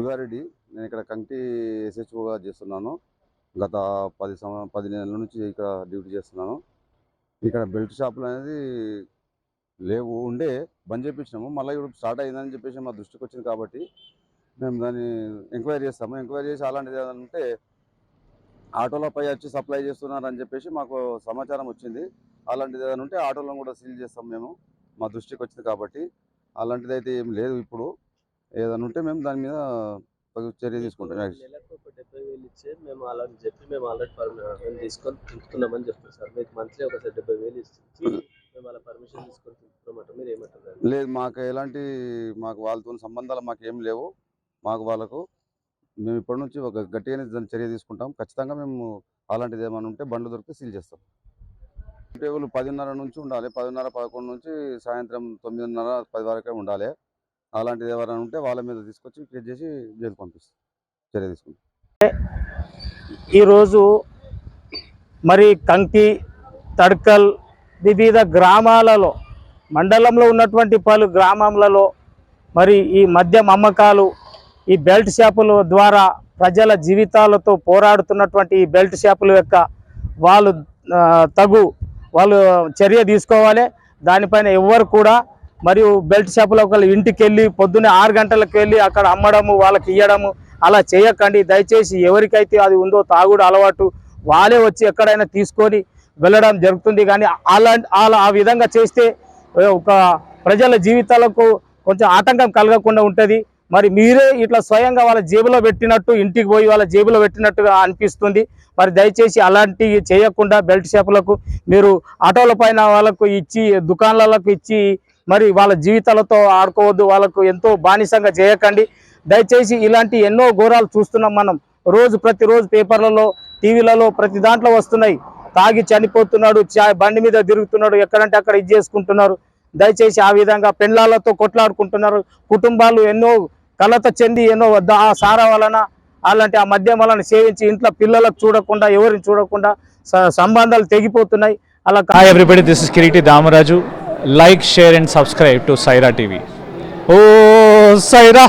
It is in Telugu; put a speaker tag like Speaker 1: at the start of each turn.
Speaker 1: శివారెడ్డి. నేను ఇక్కడ కంకి ఎస్హెచ్ఓగా చేస్తున్నాను. గత 10 నెలల నుంచి ఇక్కడ డ్యూటీ చేస్తున్నాను. ఇక్కడ బెల్ట్ షాపులు అనేది లేవు, బంద్ చేయించినాము. మళ్ళీ ఇప్పుడు స్టార్ట్ అయిందని చెప్పేసి మా దృష్టికి వచ్చింది కాబట్టి మేము దాన్ని ఎంక్వైరీ చేస్తాము. ఎంక్వైరీ చేసి అలాంటిది ఏదైనా ఉంటే ఆటోలపై వచ్చి సప్లై చేస్తున్నారని చెప్పేసి మాకు సమాచారం వచ్చింది. అలాంటిది ఏదైనా ఉంటే ఆటోలను కూడా సీల్ చేస్తాం మేము, మా దృష్టికి వచ్చింది కాబట్టి. అలాంటిది అయితే ఏం లేదు. ఇప్పుడు ఏదైనా ఉంటే మేము దాని మీద చర్య తీసుకుంటాం.
Speaker 2: నెలకు ఒక 70,000 ఇచ్చే మేము అలా చెప్పి మేము ఆల్రెడీ మేము తీసుకొని తింటున్నామని చెప్తాం సార్. మీకు మంత్లీ ఒకసారి 70,000 ఇచ్చి మేము అలా పర్మిషన్ తీసుకొని తింటున్నామంట. మీరు ఏమంటారు?
Speaker 1: లేదు, మాకు వాళ్ళతో సంబంధాలు మాకేం లేవు. వాళ్ళకు మేము ఇప్పటి నుంచి ఒక గట్టిగానే దాని చర్య తీసుకుంటాం. ఖచ్చితంగా మేము అలాంటిది ఏమైనా ఉంటే బండ్లు దొరికితే సీల్ చేస్తాం. టేబుల్ 10:30 నుంచి ఉండాలి. 10:30, 11 నుంచి సాయంత్రం 9:30, 10 వరకే ఉండాలి. అలాంటిది ఎవరైనా ఉంటే వాళ్ళ మీద తీసుకొచ్చి కేసు చేసి జైలు పంపిస్తాం, చర్య తీసుకుంటాం.
Speaker 3: ఈరోజు మరి కంకి, తడ్కల్ వివిధ గ్రామాలలో, మండలంలో ఉన్నటువంటి పలు గ్రామాలలో మరి ఈ మద్యం అమ్మకాలు, ఈ బెల్ట్ షాపుల ద్వారా ప్రజల జీవితాలతో పోరాడుతున్నటువంటి ఈ బెల్ట్ షాపుల యొక్క వాళ్ళు చర్య తీసుకోవాలి. దానిపైన ఎవ్వరు కూడా మరియు బెల్ట్ షాపులో ఒకళ్ళు ఇంటికి వెళ్ళి పొద్దున్నే 6 గంటలకు వెళ్ళి అక్కడ అమ్మడము, వాళ్ళకి ఇవ్వడము అలా చేయకండి. దయచేసి ఎవరికైతే అది ఉందో తాగుడు అలవాటు వాళ్ళే వచ్చి ఎక్కడైనా తీసుకొని వెళ్ళడం జరుగుతుంది. కానీ ఆ విధంగా చేస్తే ఒక ప్రజల జీవితాలకు కొంచెం ఆటంకం కలగకుండా ఉంటుంది. మరి మీరే ఇట్లా స్వయంగా వాళ్ళ జేబులో పెట్టినట్టు, ఇంటికి పోయి వాళ్ళ జేబులో పెట్టినట్టుగా అనిపిస్తుంది. మరి దయచేసి అలాంటివి చేయకుండా బెల్ట్ షాపులకు మీరు ఆటోల పైన వాళ్ళకు ఇచ్చి, దుకాణాలకు ఇచ్చి మరి వాళ్ళ జీవితాలతో ఆడుకోవద్దు. వాళ్ళకు ఎంతో బానిసంగా చేయకండి. దయచేసి ఇలాంటి ఎన్నో ఘోరాలు చూస్తున్నాం మనం. ప్రతిరోజు పేపర్లలో, టీవీలలో ప్రతి దాంట్లో వస్తున్నాయి. తాగి చనిపోతున్నాడు, బండి మీద తిరుగుతున్నాడు, ఎక్కడంటే అక్కడ ఇది చేసుకుంటున్నారు. దయచేసి ఆ విధంగా పెళ్ళాలతో కొట్లాడుకుంటున్నారు. కుటుంబాలు ఎన్నో కలత చెంది ఎన్నో ఆ సారా వలన అలాంటి ఆ మద్యం వలన సేవించి ఇంట్లో పిల్లలకు చూడకుండా, ఎవరిని చూడకుండా సంబంధాలు తెగిపోతున్నాయి. అలా.
Speaker 4: Hi everybody, this is Kiriti Damaraju. Like, share and subscribe to Saira TV. Oh Saira!